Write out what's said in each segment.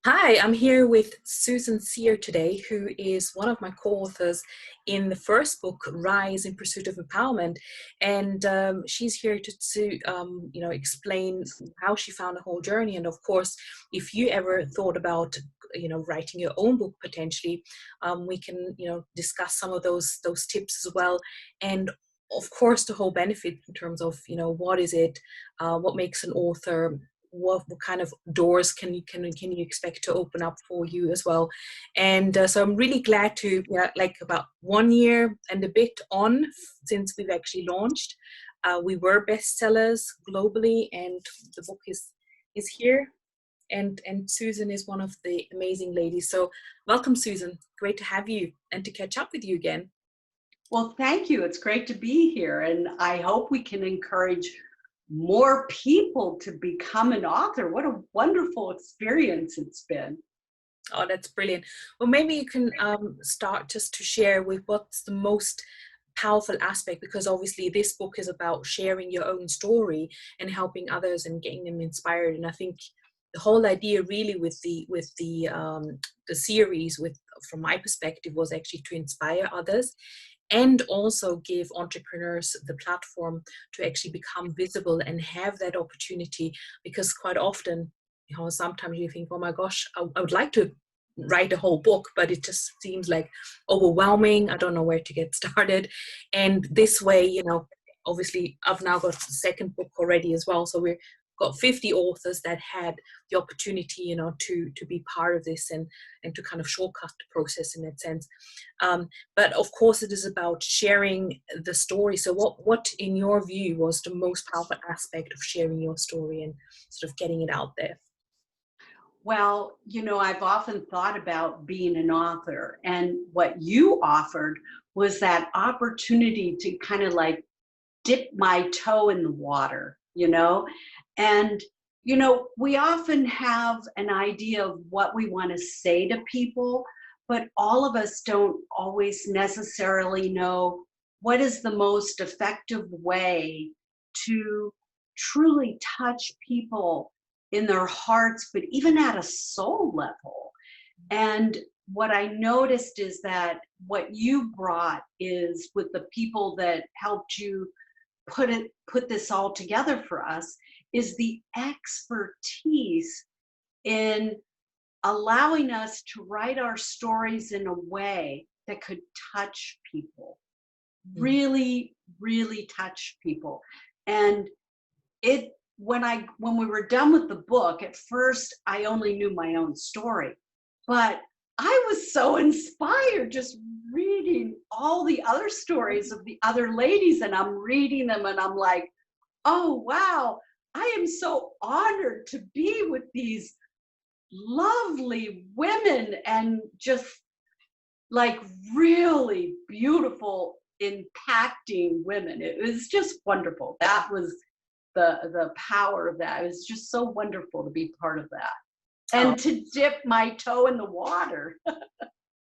Hi, I'm here with Suehr today, who is one of my co-authors in the first book, Rise in Pursuit of Empowerment, and she's here to explain how she found the whole journey. And of course, if you ever thought about, writing your own book potentially, we can, discuss some of those tips as well. And of course, the whole benefit in terms of, what is it, what makes an author, what kind of doors can you expect to open up for you as well. And so I'm really glad to, like, about 1 year and a bit on since we've actually launched. We were bestsellers globally, and the book is here. And Susan is one of the amazing ladies. So welcome, Susan. Great to have you and to catch up with you again. Well, thank you. It's great to be here. And I hope we can encourage more people to become an author. What a wonderful experience it's been. Oh, that's brilliant. Well, maybe you can start just to share with what's the most powerful aspect, because obviously this book is about sharing your own story and helping others and getting them inspired. And I think the whole idea really with the series, with from my perspective, was actually to inspire others and also give entrepreneurs the platform to actually become visible and have that opportunity. Because quite often, sometimes you think, oh my gosh, I would like to write a whole book, but it just seems like overwhelming. I don't know where to get started. And this way, obviously I've now got the second book already as well. So we've got 50 authors that had the opportunity, to be part of this and to kind of shortcut the process in that sense. But of course, it is about sharing the story. So what in your view was the most powerful aspect of sharing your story and sort of getting it out there? Well, I've often thought about being an author, and what you offered was that opportunity to kind of like dip my toe in the water, And, we often have an idea of what we want to say to people, but all of us don't always necessarily know what is the most effective way to truly touch people in their hearts, but even at a soul level. And what I noticed is that what you brought is, with the people that helped you put this all together for us, is the expertise in allowing us to write our stories in a way that could touch people, Mm. really, really touch people. And it when we were done with the book, at first I only knew my own story, but I was so inspired just reading all the other stories of the other ladies, and I'm reading them and I'm like, oh wow, I am so honored to be with these lovely women, and just like really beautiful, impacting women. It was just wonderful. That was the power of that. It was just so wonderful to be part of that Oh, and to dip my toe in the water.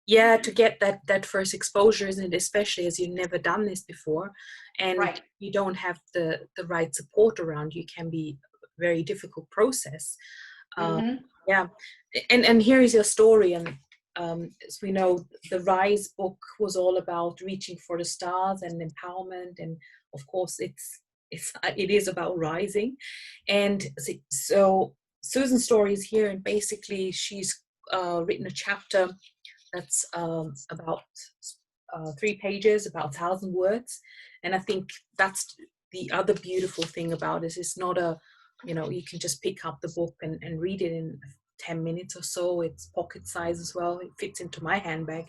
yeah, to get that first exposure, isn't it? Especially as you've never done this before, and Right. you don't have the right support around you, can be a very difficult process. Um, Hmm. yeah, and here is your story. And as we know, the Rise book was all about reaching for the stars and empowerment, and of course, it is about rising. And so Susan's story is here, and basically, she's written a chapter that's about 3 pages, about 1,000 words. And I think that's the other beautiful thing about it. It's not you can just pick up the book and read it in 10 minutes or so. It's pocket size as well. It fits into my handbag.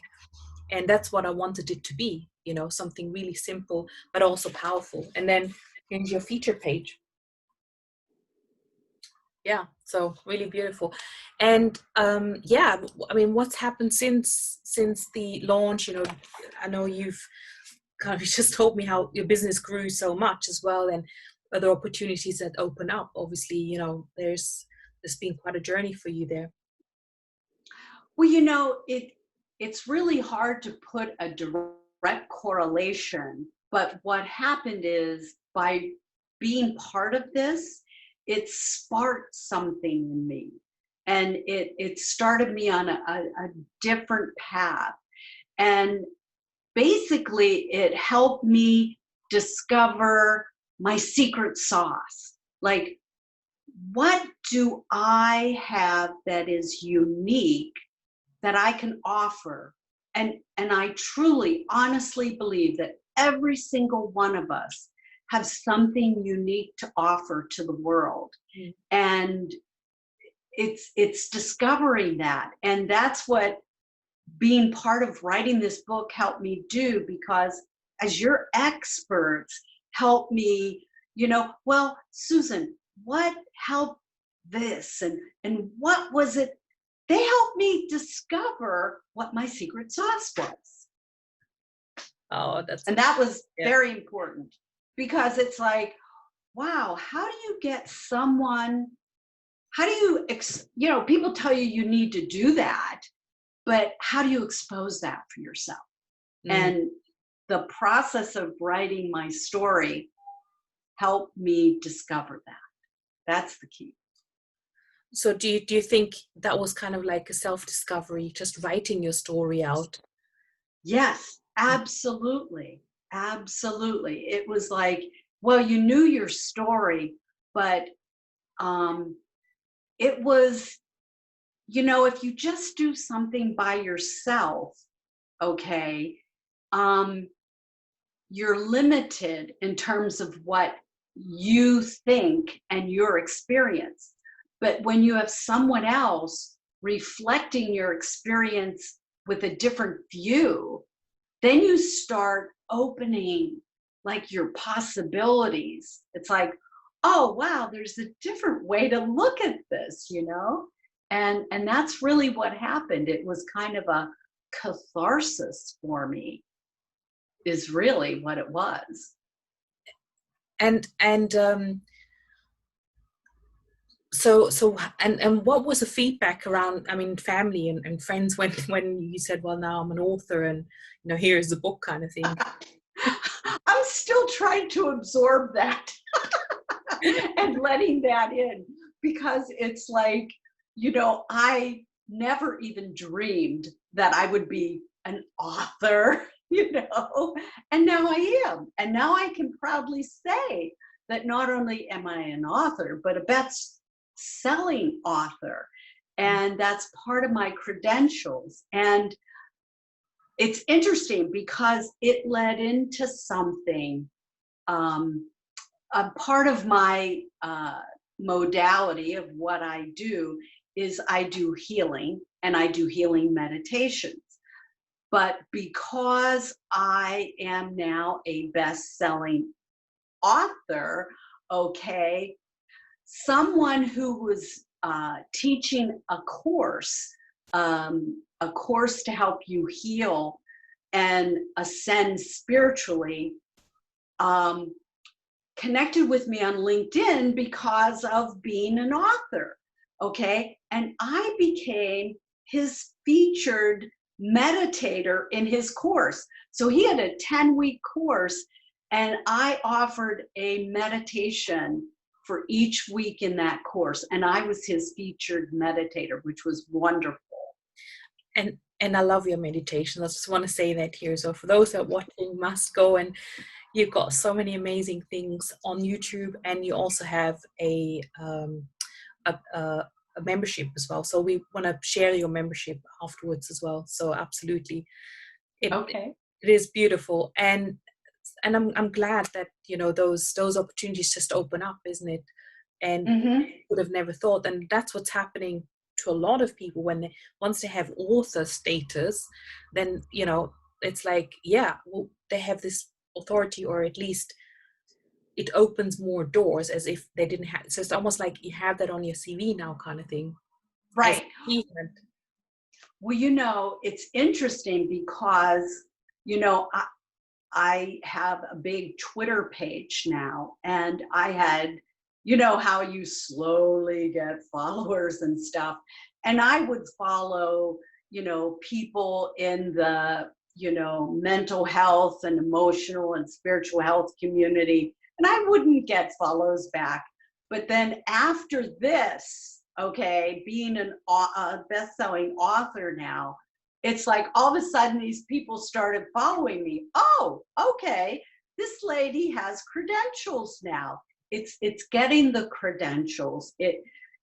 And that's what I wanted it to be, something really simple, but also powerful. And then here's your feature page. Yeah, so really beautiful. And yeah, I mean, what's happened since the launch? I know you've kind of just told me how your business grew so much as well, and other opportunities that open up. Obviously, there's been quite a journey for you there. Well, it's really hard to put a direct correlation, but what happened is, by being part of this, it sparked something in me. and it started me on a different path. And basically, it helped me discover my secret sauce. Like, what do I have that is unique that I can offer? And I truly, honestly believe that every single one of us has something unique to offer to the world. Mm. And it's discovering that. And that's what being part of writing this book helped me do, because as your experts help me, well, Susan, what helped this, and what was it? They helped me discover what my secret sauce was. Oh, that's, And that was yeah. very important, because it's like, wow, how do you get someone, how do you, people tell you you need to do that, but how do you expose that for yourself? Mm. And the process of writing my story helped me discover that. That's the key. So do you think that was kind of like a self-discovery, just writing your story out? Yes, absolutely. Absolutely. It was like, well, you knew your story, but um, it was, if you just do something by yourself, okay, um, you're limited in terms of what you think and your experience. But when you have someone else reflecting your experience with a different view, then you start opening like your possibilities. It's like, oh wow, there's a different way to look at this, and that's really what happened. It was kind of a catharsis for me, is really what it was. And so what was the feedback around, I mean, family and friends when you said, well, now I'm an author and here's the book kind of thing? I'm still trying to absorb that and letting that in, because it's like, I never even dreamed that I would be an author, and now I am. And now I can proudly say that not only am I an author, but a best-selling author. And that's part of my credentials. And it's interesting because it led into something. A part of my modality of what I do is I do healing, and I do healing meditations. But because I am now a best-selling author, okay, someone who was teaching a course to help you heal and ascend spiritually, connected with me on LinkedIn because of being an author, okay? And I became his featured meditator in his course. So he had a 10-week course, and I offered a meditation for each week in that course. And I was his featured meditator, which was wonderful. And I love your meditations. I just want to say that here. So for those that are watching, must go, and you've got so many amazing things on YouTube, and you also have a membership as well. So we want to share your membership afterwards as well. So absolutely, Okay. it is beautiful, and I'm glad that those opportunities just open up, isn't it? And would have never thought, and that's what's happening to a lot of people when once they have author status, then it's like, yeah, well, they have this authority, or at least it opens more doors as if they didn't have. So it's almost like you have that on your CV now, kind of thing. Right. Achievement. Well, it's interesting because I have a big Twitter page now, and I had, how you slowly get followers and stuff. And I would follow, people in the, mental health and emotional and spiritual health community, and I wouldn't get follows back. But then after this, okay, being a best-selling author now, it's like all of a sudden these people started following me. Oh, okay, this lady has credentials now. It's getting the credentials.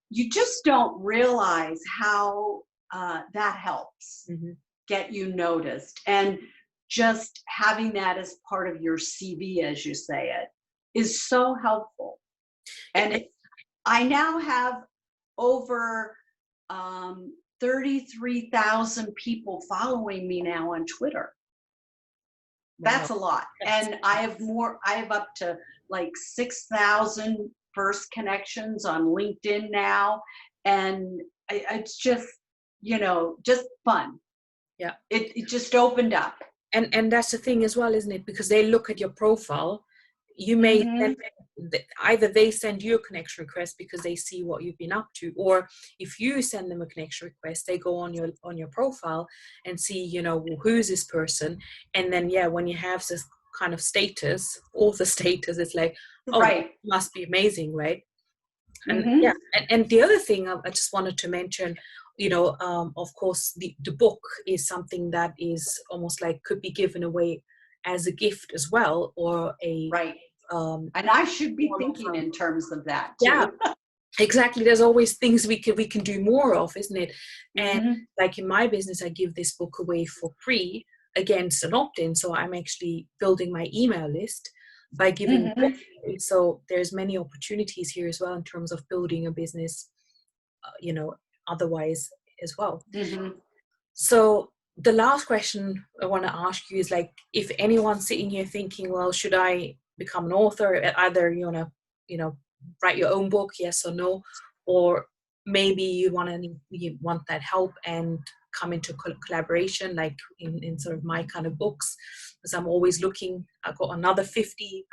You just don't realize how that helps Mhm. get you noticed, and just having that as part of your CV, as you say it, is so helpful. And I now have over 33,000 people following me now on Twitter. Wow. That's a lot. That's And I have up to like 6,000 first connections on LinkedIn now. And it's just, just fun. yeah. It just opened up. And that's the thing as well, isn't it? Because they look at your profile, you may Hmm. send either they send you a connection request because they see what you've been up to, or if you send them a connection request, they go on your profile and see, well, who's this person, and then when you have this kind of status, author status, it's like, oh, that Right. must be amazing, right? And Hmm. and the other thing I just wanted to mention, of course, the book is something that is almost like could be given away as a gift as well, or a Right. um, And I should be form thinking of, in terms of that yeah, too. exactly. There's always things we can do more of, isn't it? And Hmm. like in my business, I give this book away for free against an opt-in. So I'm actually building my email list by giving the book Hmm. away. So there's many opportunities here as well in terms of building a business, otherwise as well. Hmm. So the last question I want to ask you is, like, if anyone's sitting here thinking, well, should I become an author? Either you want to, write your own book, yes or no, or maybe you want that help and come into collaboration, like in sort of my kind of books, because I'm always looking. I've got another 50,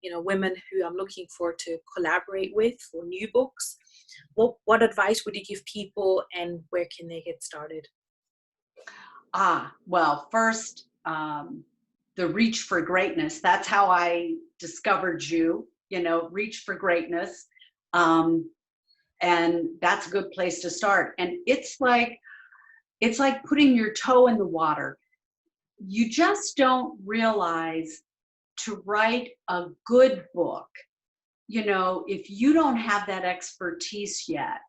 women who I'm looking for to collaborate with for new books. What advice would you give people, and where can they get started? Well, first, the reach for greatness. That's how I discovered you, reach for greatness. Um, and that's a good place to start. And it's like putting your toe in the water. You just don't realize to write a good book, if you don't have that expertise yet,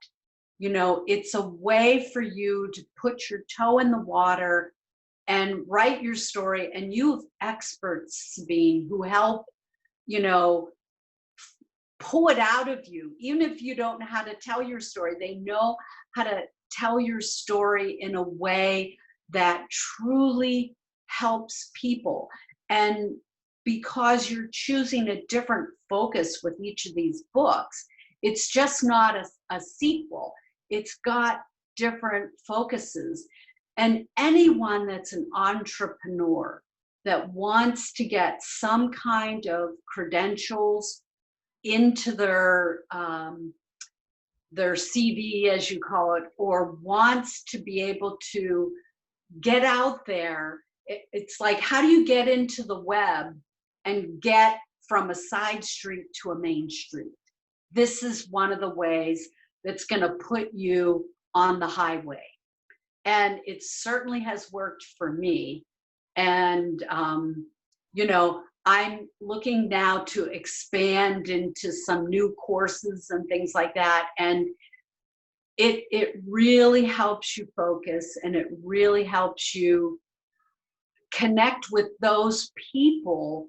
it's a way for you to put your toe in the water and write your story. And you have experts, Sabine, who help, you know, pull it out of you. Even if you don't know how to tell your story, they know how to tell your story in a way that truly helps people. And because you're choosing a different focus with each of these books, it's just not a sequel. It's got different focuses. And anyone that's an entrepreneur that wants to get some kind of credentials into their CV, as you call it, or wants to be able to get out there. It's like, how do you get into the web and get from a side street to a main street? This is one of the ways that's going to put you on the highway. And it certainly has worked for me. And, I'm looking now to expand into some new courses and things like that. And it really helps you focus, and it really helps you connect with those people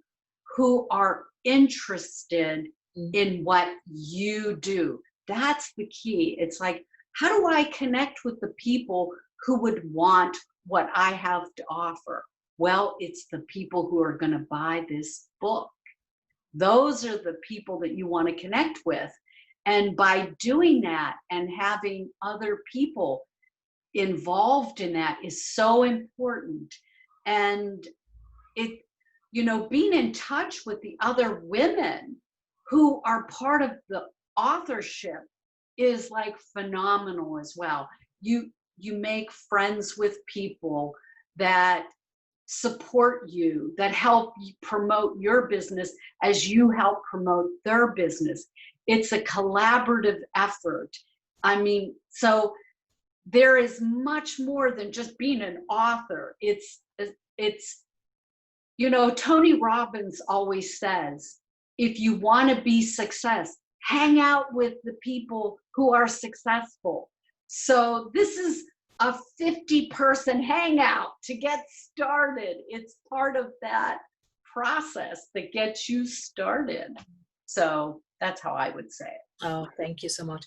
who are interested Mm. in what you do. That's the key. It's like, how do I connect with the people who would want what I have to offer? Well, it's the people who are going to buy this book. Those are the people that you want to connect with. And by doing that and having other people involved in that is so important. And it, being in touch with the other women who are part of the authorship is like phenomenal as well. You make friends with people that support you, that help you promote your business as you help promote their business. It's a collaborative effort. I mean, so there is much more than just being an author. It's Tony Robbins always says, if you want to be success, hang out with the people who are successful. So this is a 50-person hangout to get started. It's part of that process that gets you started. So that's how I would say it. Oh, thank you so much.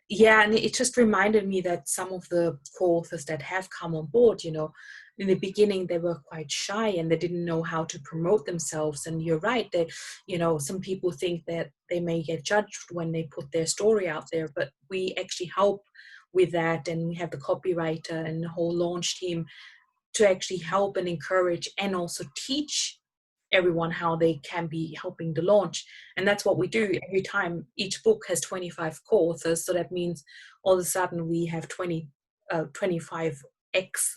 Yeah, and it just reminded me that some of the co-authors that have come on board, in the beginning they were quite shy and they didn't know how to promote themselves. And you're right, that some people think that they may get judged when they put their story out there, but we actually help with that, and we have the copywriter and the whole launch team to actually help and encourage and also teach everyone how they can be helping the launch. And that's what we do every time. Each book has 25 co-authors, so that means all of a sudden we have 25x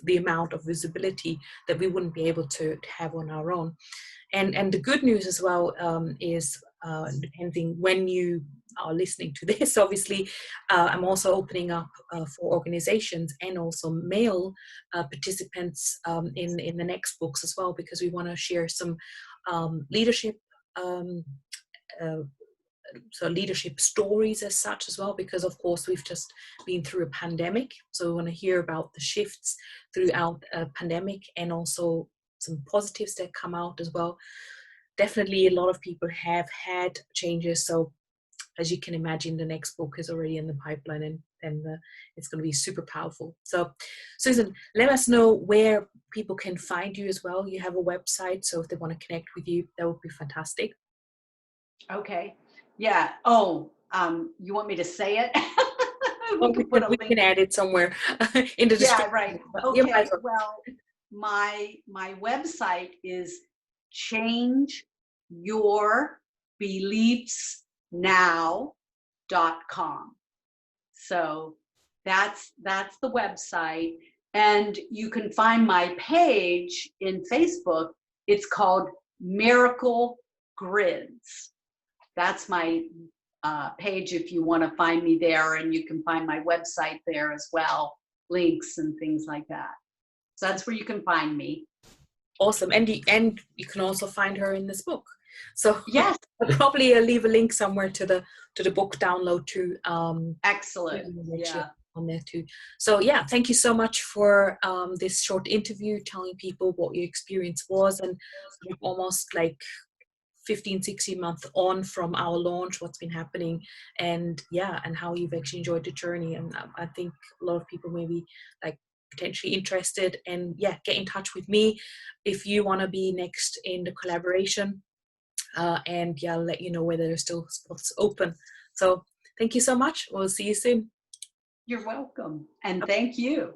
the amount of visibility that we wouldn't be able to have on our own. And the good news as well is, depending when you are listening to this, obviously, I'm also opening up for organizations and also male participants in the next books as well, because we want to share some leadership uh, leadership stories as such as well, because of course we've just been through a pandemic, so we want to hear about the shifts throughout a pandemic and also some positives that come out as well. Definitely a lot of people have had changes, so as you can imagine, the next book is already in the pipeline, and it's going to be super powerful. So Susan, let us know where people can find you as well. You have a website, so if they want to connect with you, that would be fantastic. Okay. Yeah. Oh, you want me to say it? Or We could put a we can link. add it somewhere in the Yeah, description. right. But you might Okay. as well. Well, my website is changeyourBeliefsNow.com. So that's the website. And you can find my page in Facebook. It's called Miracle Grids. That's my page if you want to find me there, and you can find my website there as well, links and things like that. So that's where you can find me. Awesome. And you can also find her in this book. So Yes. I'll probably leave a link somewhere to the book download too. Excellent. Yeah. On there too. So yeah, thank you so much for this short interview, telling people what your experience was, and almost like 15-16 months on from our launch, what's been happening, and how you've actually enjoyed the journey. And I think a lot of people may be like potentially interested, and get in touch with me if you want to be next in the collaboration, and I'll let you know whether there's still spots open. So thank you so much. We'll see you soon. You're welcome. And thank you.